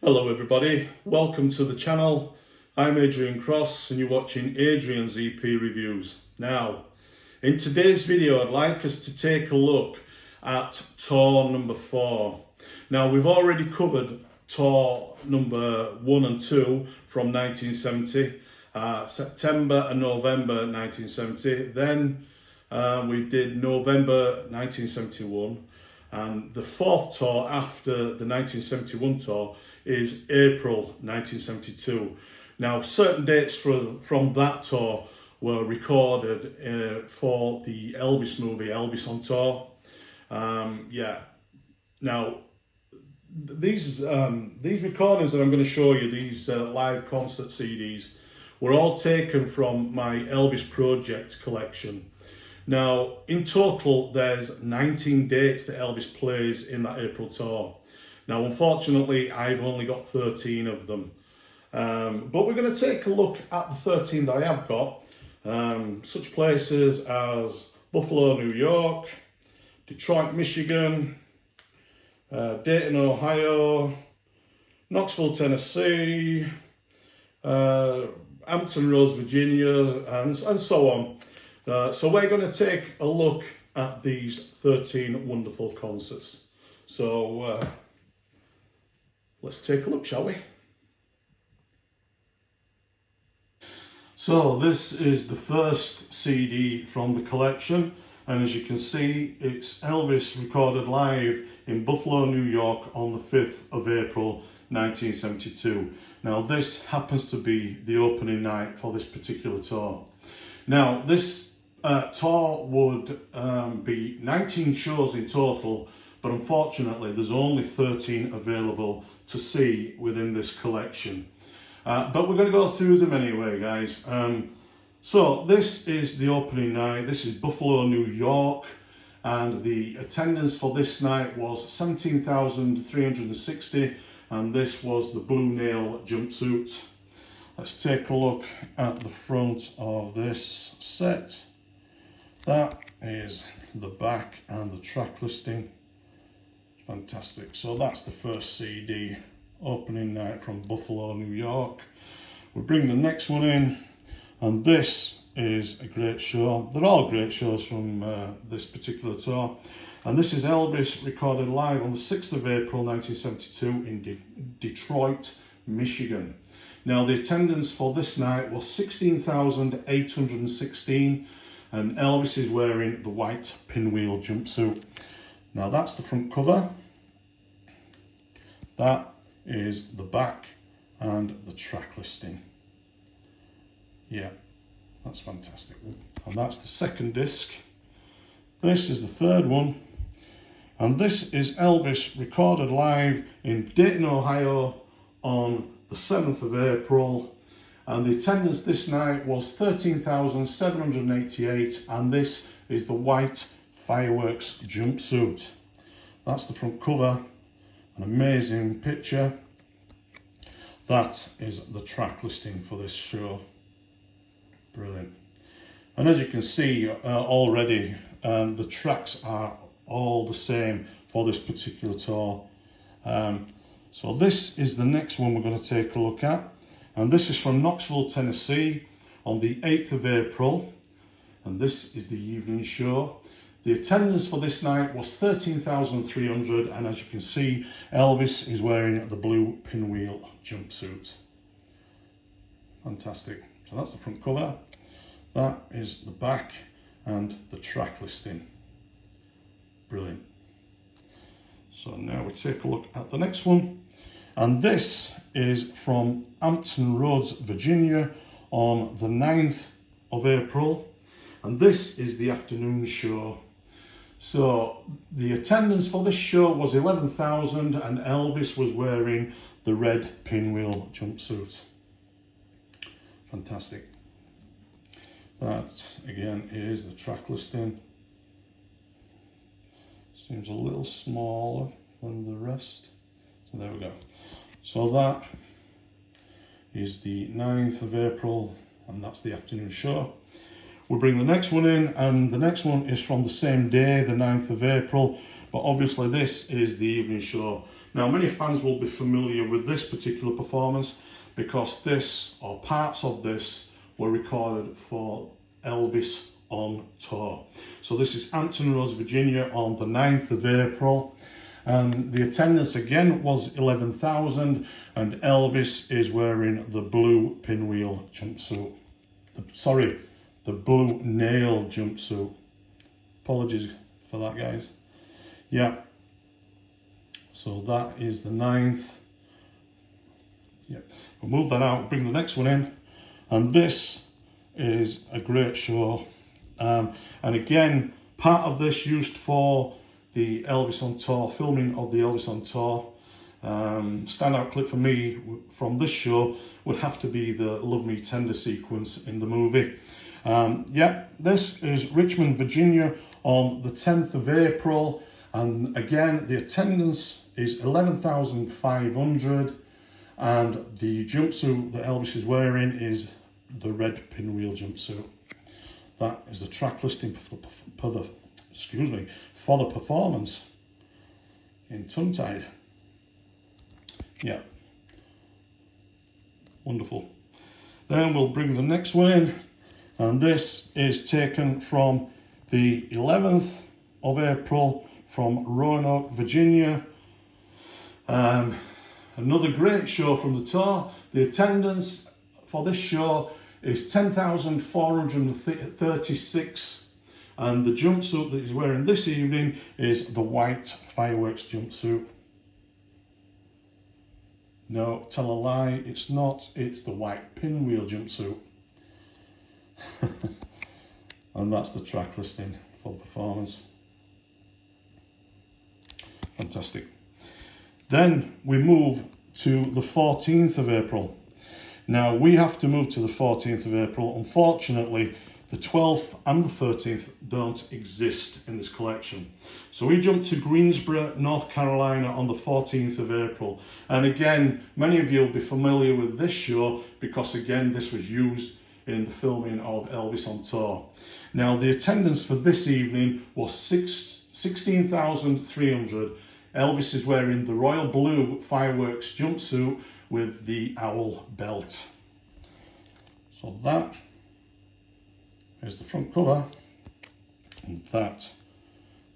Hello everybody, welcome to the channel. I'm Adrian Cross and you're watching Adrian's EP Reviews. Now, in today's video I'd like us to take a look at tour number 4. Now we've already covered tour number 1 and 2 from 1970, September and November 1970. Then we did November 1971, and the 4th tour after the 1971 tour is April 1972. Now, certain dates from that tour were recorded for the Elvis movie, Elvis on Tour. Now, these recordings that I'm going to show you, these live concert CDs, were all taken from my Elvis Project collection. Now, in total, there's 19 dates that Elvis plays in that April tour. Now, unfortunately, I've only got 13 of them. But we're going to take a look at the 13 that I have got. Such places as Buffalo, New York, Detroit, Michigan, Dayton, Ohio, Knoxville, Tennessee, Anton Rose, Virginia, and so on. So we're going to take a look at these 13 wonderful concerts. So let's take a look, shall we? So this is the first CD from the collection, and as you can see, it's Elvis recorded live in Buffalo, New York on the 5th of April 1972. Now this happens to be the opening night for this particular tour. Now this tour would be 19 shows in total, but unfortunately there's only 13 available to see within this collection. But we're going to go through them anyway, guys. So this is the opening night. This is Buffalo, New York, and the attendance for this night was 17,360, and this was the Blue Nail jumpsuit. Let's take a look at the front of this set. That is the back and the track listing. Fantastic. So that's the first CD, opening night from Buffalo, New York. We'll bring the next one in, and this is a great show. They're all great shows from this particular tour. And this is Elvis recorded live on the 6th of April 1972 in Detroit, Michigan. Now the attendance for this night was 16,816, and Elvis is wearing the white pinwheel jumpsuit. Now that's the front cover. That is the back and the track listing. Yeah, that's fantastic. And that's the second disc. This is the third one. And this is Elvis recorded live in Dayton, Ohio on the 7th of April. And the attendance this night was 13,788, and this is the white fireworks jumpsuit. That's the front cover, an amazing picture. That is the track listing for this show. Brilliant. And as you can see already, the tracks are all the same for this particular tour. So this is the next one we're going to take a look at. And this is from Knoxville, Tennessee on the 8th of April. And this is the evening show. The attendance for this night was 13,300, and as you can see, Elvis is wearing the blue pinwheel jumpsuit. Fantastic. So that's the front cover. That is the back and the track listing. Brilliant. So now we take a look at the next one. And this is from Hampton Roads, Virginia on the 9th of April. And this is the afternoon show. So the attendance for this show was 11,000, and Elvis was wearing the red pinwheel jumpsuit. Fantastic. That again is the track listing. Seems a little smaller than the rest. So there we go. So that is the 9th of April, and that's the afternoon show. We'll bring the next one in, and the next one is from the same day, the 9th of April, but obviously this is the evening show. Now, many fans will be familiar with this particular performance because this, or parts of this, were recorded for Elvis on tour. So this is Anton Rose, Virginia on the 9th of April. And the attendance again was 11,000, and Elvis is wearing the blue pinwheel jumpsuit. The blue nail jumpsuit. Apologies for that, guys. Yeah. So that is the 9th. Yeah. We'll move that out, bring the next one in. And this is a great show. And again, part of this used for the Elvis on tour, filming of the Elvis on tour. Standout clip for me from this show would have to be the Love Me Tender sequence in the movie. Yeah, this is Richmond, Virginia on the 10th of April. And again, the attendance is 11,500. And the jumpsuit that Elvis is wearing is the red pinwheel jumpsuit. That is the track listing for the performance. In tongue-tied. Yeah. Wonderful. Then we'll bring the next one in, and this is taken from the 11th of April from Roanoke, Virginia. Another great show from the tour. The attendance for this show is 10,436, and the jumpsuit that he's wearing this evening is the white fireworks jumpsuit. No, tell a lie, it's not. It's the white pinwheel jumpsuit. And that's the track listing for the performance. Fantastic. Then we move to the 14th of April. Now we have to move to the 14th of April. Unfortunately, the 12th and the 13th don't exist in this collection. So we jump to Greensboro, North Carolina on the 14th of April. And again, many of you will be familiar with this show because again, this was used in the filming of Elvis on tour. Now the attendance for this evening was 16,300. Elvis is wearing the royal blue fireworks jumpsuit with the owl belt. So that is the front cover, and that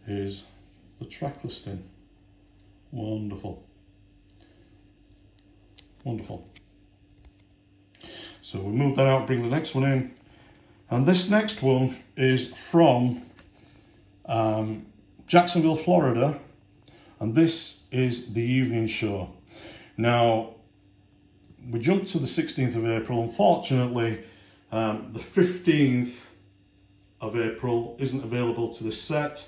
is the track listing. Wonderful. Wonderful. So we'll move that out, bring the next one in. And this next one is from Jacksonville, Florida. And this is the evening show. Now, we jump to the 16th of April. Unfortunately, the 15th of April isn't available to this set.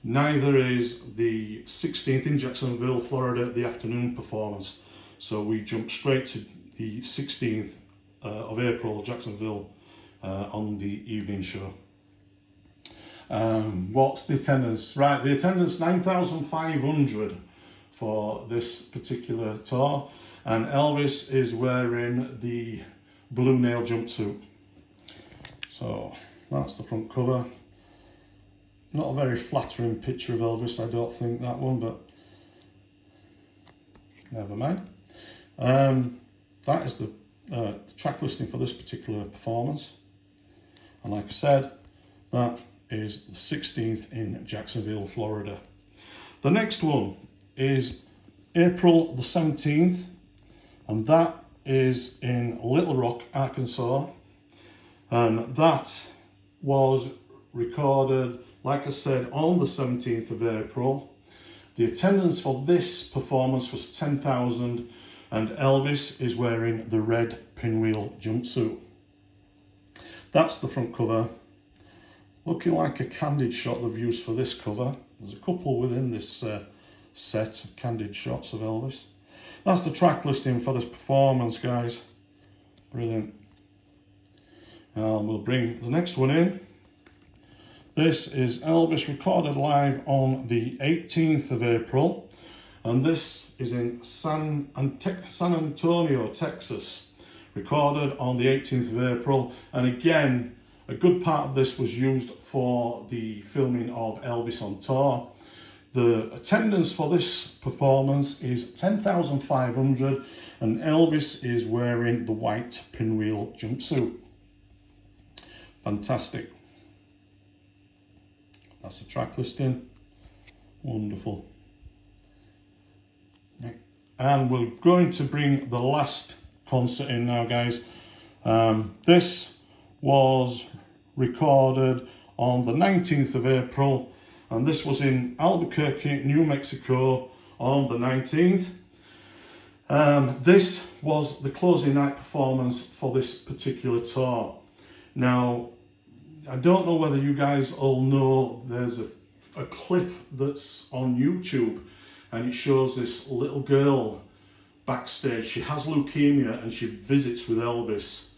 Neither is the 16th in Jacksonville, Florida, the afternoon performance. So we jump straight to the 16th of April, Jacksonville, on the evening show. What's the attendance? Right, the attendance 9,500 for this particular tour, and Elvis is wearing the blue nail jumpsuit. So that's the front cover. Not a very flattering picture of Elvis, I don't think, that one, but never mind. That is the track listing for this particular performance, and like I said, that is the 16th in Jacksonville, Florida. The next one is April the 17th, and that is in Little Rock, Arkansas, and that was recorded, like I said, on the 17th of April. The attendance for this performance was 10,000, and Elvis is wearing the red pinwheel jumpsuit. That's the front cover. Looking like a candid shot they've used for this cover. There's a couple within this set of candid shots of Elvis. That's the track listing for this performance, guys. Brilliant. Now we'll bring the next one in. This is Elvis recorded live on the 18th of April, and this is in San Antonio, Texas, recorded on the 18th of April. And again, a good part of this was used for the filming of Elvis on tour. The attendance for this performance is 10,500 and Elvis is wearing the white pinwheel jumpsuit. Fantastic. That's the track listing. Wonderful. And we're going to bring the last concert in now, guys. This was recorded on the 19th of April, and this was in Albuquerque, New Mexico on the 19th. This was the closing night performance for this particular tour. Now, I don't know whether you guys all know, there's a clip that's on YouTube, and it shows this little girl backstage. She has leukemia and she visits with Elvis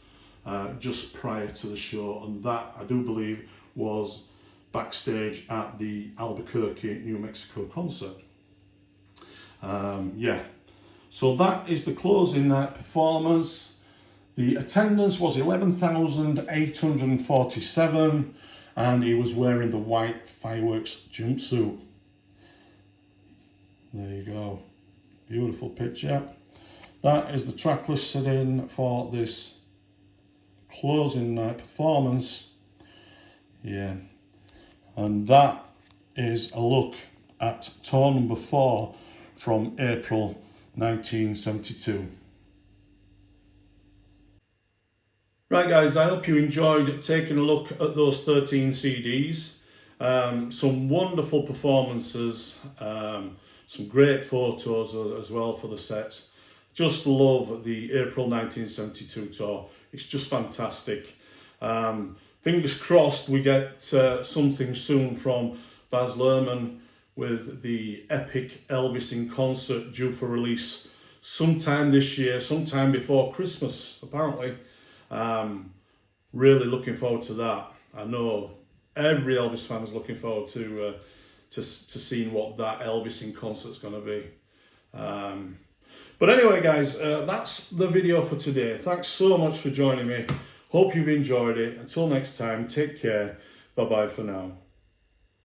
just prior to the show, and that, I do believe, was backstage at the Albuquerque, New Mexico concert. Yeah, so that is the closing night performance. The attendance was 11,847 and he was wearing the white fireworks jumpsuit. There you go, beautiful picture. That is the track listing for this closing night performance. Yeah, and that is a look at tour number 4 from April 1972. Right guys, I hope you enjoyed taking a look at those 13 CDs. Some wonderful performances, some great photos as well for the sets. Just love the April 1972 tour. It's just fantastic. Fingers crossed we get something soon from Baz Luhrmann with the epic Elvis in concert due for release sometime this year, sometime before Christmas apparently. Really looking forward to that. I know every Elvis fan is looking forward to seeing what that Elvis in concert is going to be. But anyway guys, that's the video for today. Thanks so much for joining me. Hope you've enjoyed it. Until next time, take care. Bye bye for now.